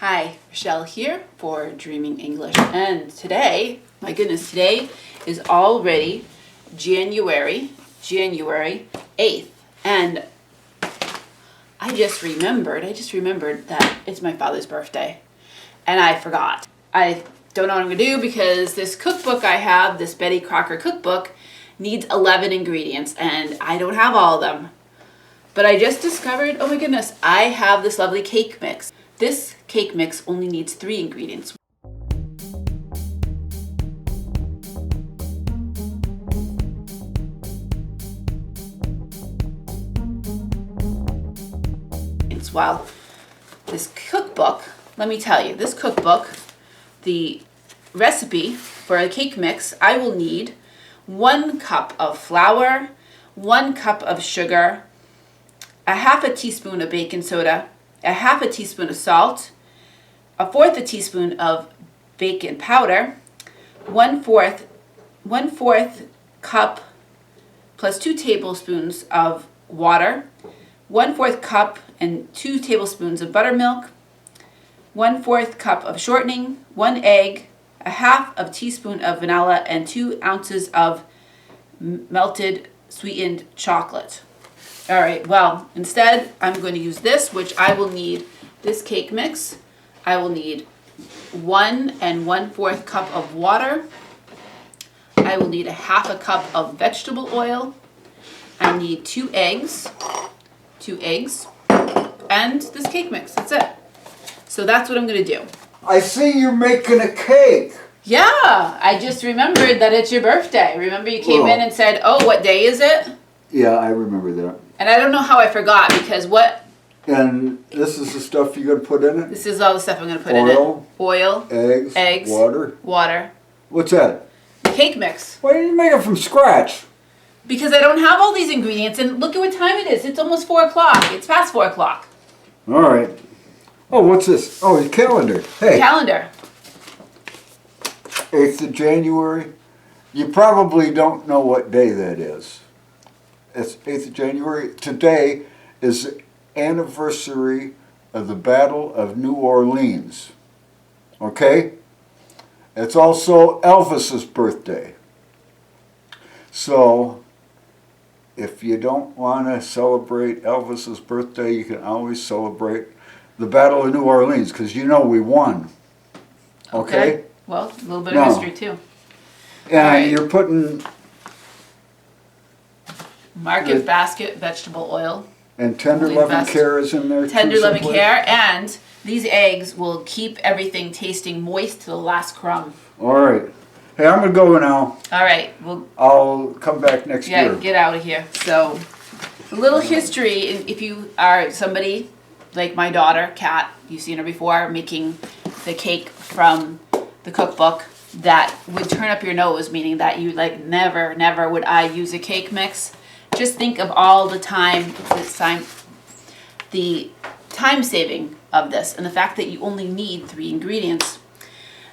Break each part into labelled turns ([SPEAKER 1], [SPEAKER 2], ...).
[SPEAKER 1] Hi, Rochelle here for Dreaming English, and today, my goodness, today is already January 8th, and I just remembered that it's my father's birthday, and I forgot. I don't know what I'm going to do because this cookbook I have, this Betty Crocker cookbook, needs 11 ingredients, and I don't have all of them. But I just discovered, oh my goodness, I have this lovely cake mix. This cake mix only needs 3 ingredients. Well, this cookbook, let me tell you, this cookbook, the recipe for a cake mix, I will need 1 cup of flour, 1 cup of sugar, a half a teaspoon of baking soda, a half a teaspoon of salt, a fourth a teaspoon of baking powder, 1/4 cup plus 2 tablespoons of water, 1/4 cup and 2 tablespoons of buttermilk, 1/4 cup of shortening, 1 egg, a half of teaspoon of vanilla, and 2 ounces of melted sweetened chocolate. All right, well, instead I'm going to use this, which I will need this cake mix. I will need 1 1/4 cup of water. I will need a half a cup of vegetable oil. I need 2 eggs, and this cake mix. That's it. So that's what I'm going to do.
[SPEAKER 2] I see you're making a cake.
[SPEAKER 1] Yeah, I just remembered that it's your birthday. Remember you came in and said, oh, what day is it?
[SPEAKER 2] Yeah, I remember that.
[SPEAKER 1] And I don't know how I forgot because what?
[SPEAKER 2] And this is the stuff you're going to put in it?
[SPEAKER 1] This is all the stuff I'm going to put in it. Oil. Eggs. Water.
[SPEAKER 2] What's that?
[SPEAKER 1] Cake mix.
[SPEAKER 2] Why didn't you make it from scratch?
[SPEAKER 1] Because I don't have all these ingredients, and look at what time it is. It's almost 4 o'clock. It's past 4 o'clock.
[SPEAKER 2] All right. Oh, what's this? Oh, a calendar. Hey.
[SPEAKER 1] Calendar.
[SPEAKER 2] 8th of January. You probably don't know what day that is. It's 8th of January. Today is the anniversary of the Battle of New Orleans. Okay? It's also Elvis's birthday. So, if you don't want to celebrate Elvis's birthday, you can always celebrate the Battle of New Orleans, because you know we won. Okay?
[SPEAKER 1] Well, a little bit of history too.
[SPEAKER 2] And you're putting...
[SPEAKER 1] Market basket vegetable oil.
[SPEAKER 2] And tender loving care is in there too.
[SPEAKER 1] Tender loving care, and these eggs will keep everything tasting moist to the last crumb.
[SPEAKER 2] All right. Hey, I'm going to go now.
[SPEAKER 1] All right.
[SPEAKER 2] I'll come back next year.
[SPEAKER 1] Yeah, get out of here. So, a little history, if you are somebody like my daughter, Kat, you've seen her before, making the cake from the cookbook that would turn up your nose, meaning that you never would I use a cake mix. Just think of all the time saving of this, and the fact that you only need 3 ingredients.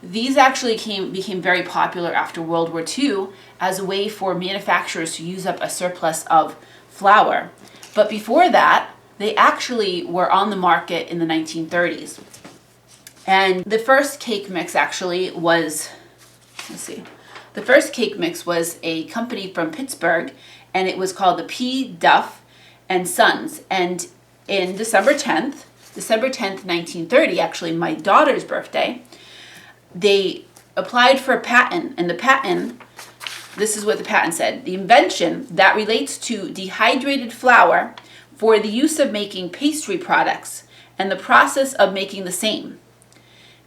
[SPEAKER 1] These actually became very popular after World War II as a way for manufacturers to use up a surplus of flour. But before that, they actually were on the market in the 1930s. And the first cake mix actually was, the first cake mix was a company from Pittsburgh, and it was called the P. Duff and Sons. And in December 10th, 1930, actually my daughter's birthday, they applied for a patent, and the patent, this is what the patent said: the invention that relates to dehydrated flour for the use of making pastry products and the process of making the same.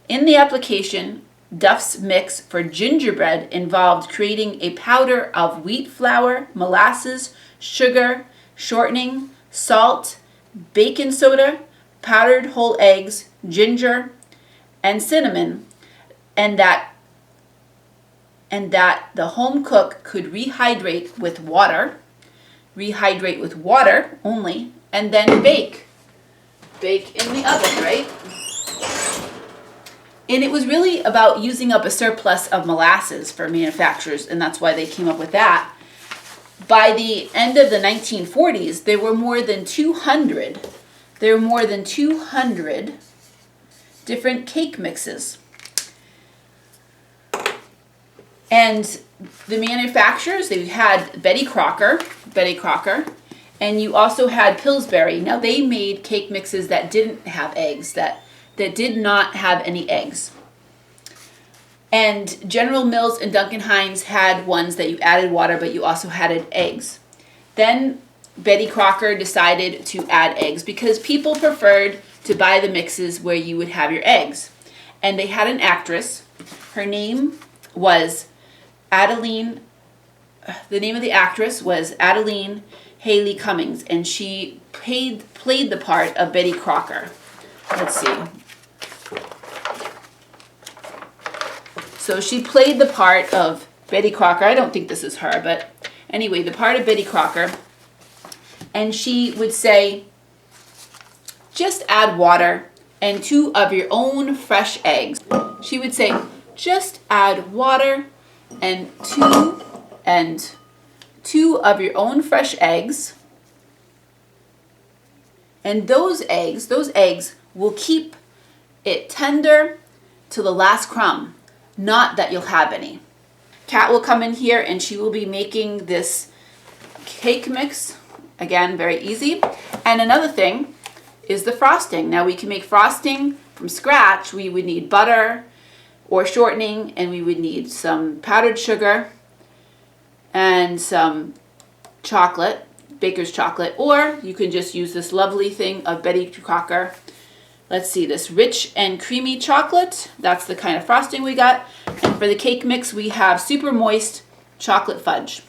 [SPEAKER 1] In the application, Duff's mix for gingerbread involved creating a powder of wheat flour, molasses, sugar, shortening, salt, baking soda, powdered whole eggs, ginger, and cinnamon, and that the home cook could rehydrate with water only, and then bake in the oven, right? And it was really about using up a surplus of molasses for manufacturers, and that's why they came up with that. By the end of the 1940s, there were more than 200 different cake mixes. And the manufacturers, they had Betty Crocker, and you also had Pillsbury. Now they made cake mixes that didn't have eggs, that did not have any eggs. And General Mills and Duncan Hines had ones that you added water, but you also added eggs. Then Betty Crocker decided to add eggs because people preferred to buy the mixes where you would have your eggs. And they had an actress. Her name was Adeline. The name of the actress was Adeline Haley Cummings, and she played the part of Betty Crocker. Let's see. So she played the part of Betty Crocker. I don't think this is her, but anyway, the part of Betty Crocker. And she would say, just add water and 2 of your own fresh eggs. She would say, just add water and 2 of your own fresh eggs. And those eggs will keep it tender to the last crumb. Not that you'll have any. Kat will come in here and she will be making this cake mix. Again, very easy. And another thing is the frosting. Now we can make frosting from scratch. We would need butter or shortening, and we would need some powdered sugar and some chocolate, baker's chocolate, or you can just use this lovely thing of Betty Crocker. Let's see, this rich and creamy chocolate. That's the kind of frosting we got. And for the cake mix, we have super moist chocolate fudge.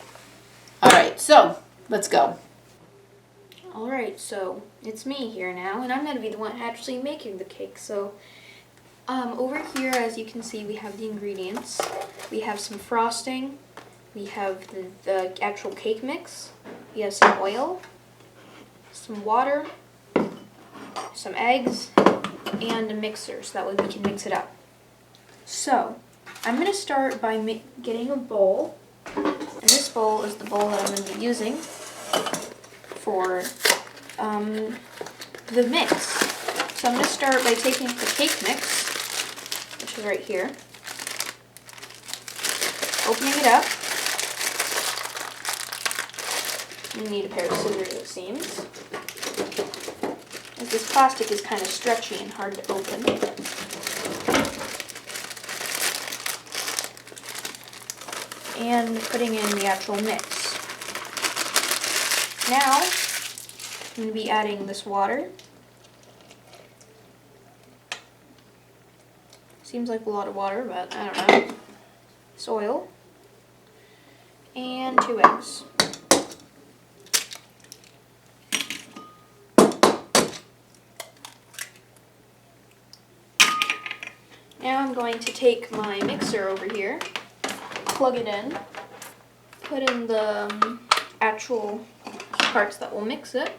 [SPEAKER 1] All right, so let's go.
[SPEAKER 3] All right, so it's me here now, and I'm going to be the one actually making the cake. So over here, as you can see, we have the ingredients. We have some frosting. We have the actual cake mix. We have some oil, some water, some eggs, and a mixer, so that way we can mix it up. So, I'm going to start by getting a bowl, and this bowl is the bowl that I'm going to be using for the mix. So I'm going to start by taking the cake mix, which is right here, opening it up. You need a pair of scissors, it seems, as this plastic is kind of stretchy and hard to open. And putting in the actual mix. Now, I'm going to be adding this water. Seems like a lot of water, but I don't know. This oil. And 2 eggs. Now I'm going to take my mixer over here, plug it in, put in the actual parts that will mix it,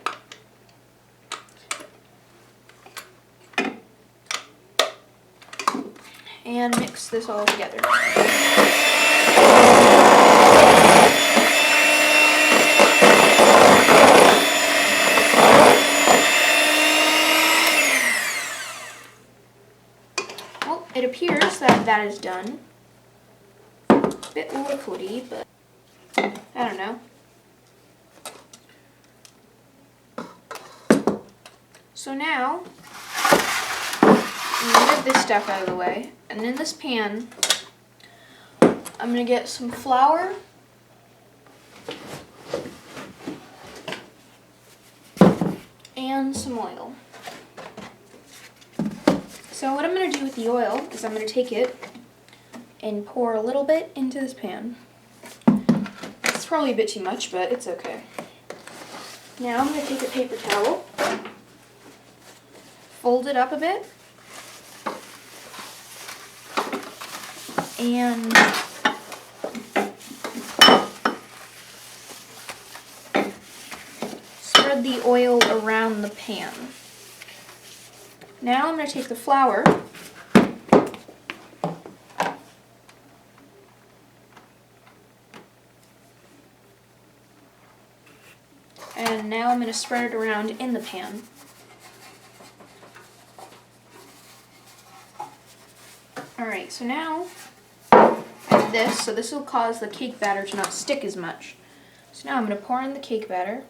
[SPEAKER 3] and mix this all together. Well, it appears that that is done. A bit liquidy, but I don't know. So now, I'm going to get this stuff out of the way, and in this pan, I'm going to get some flour, and some oil. So what I'm going to do with the oil is I'm going to take it and pour a little bit into this pan. It's probably a bit too much, but it's okay. Now I'm going to take a paper towel, fold it up a bit, and spread the oil around the pan. Now I'm going to take the flour and now I'm going to spread it around in the pan. Alright, so now I have this, so this will cause the cake batter to not stick as much. So now I'm going to pour in the cake batter.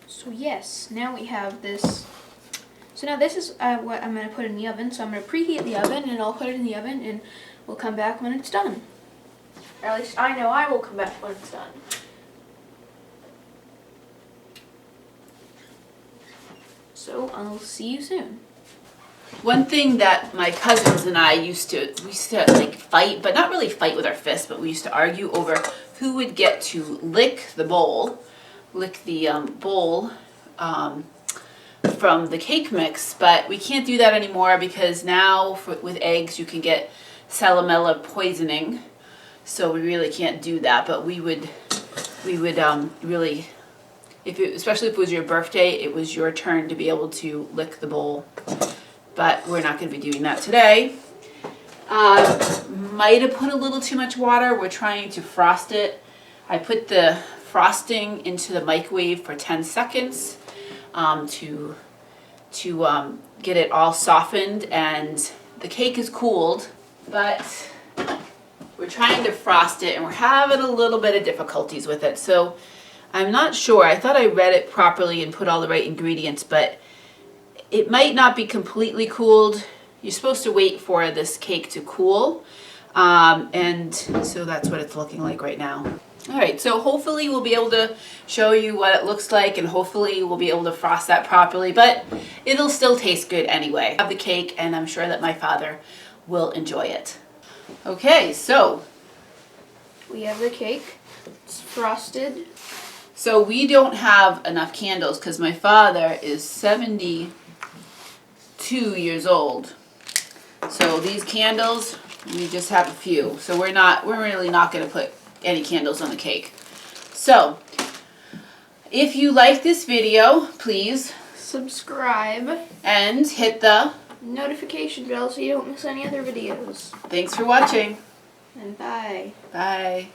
[SPEAKER 3] So yes, now we have this. So now this is what I'm going to put in the oven. So I'm going to preheat the oven and I'll put it in the oven and we'll come back when it's done. Or at least I know I will come back when it's done. So I'll see you soon.
[SPEAKER 1] One thing that my cousins and I used to like fight, but not really fight with our fists, but we used to argue over who would get to lick the bowl from the cake mix. But we can't do that anymore because now with eggs you can get salmonella poisoning, so we really can't do that. But we would really, especially if it was your birthday, it was your turn to be able to lick the bowl. But we're not going to be doing that today. Might have put a little too much water. We're trying to frost it. I put the frosting into the microwave for 10 seconds to get it all softened, and the cake is cooled, but we're trying to frost it and we're having a little bit of difficulties with it. So I'm not sure. I thought I read it properly and put all the right ingredients, but it might not be completely cooled. You're supposed to wait for this cake to cool, and so that's what it's looking like right now. All right, so hopefully we'll be able to show you what it looks like, and hopefully we'll be able to frost that properly, but it'll still taste good anyway. I have the cake, and I'm sure that my father will enjoy it. Okay, so
[SPEAKER 3] We have the cake. It's frosted.
[SPEAKER 1] So we don't have enough candles because my father is 72 years old. So these candles, we just have a few. So we're really not going to put any candles on the cake. So if you like this video, please
[SPEAKER 3] Subscribe.
[SPEAKER 1] and hit the
[SPEAKER 3] Notification bell so you don't miss any other videos.
[SPEAKER 1] thanks for watching.
[SPEAKER 3] And bye.
[SPEAKER 1] Bye.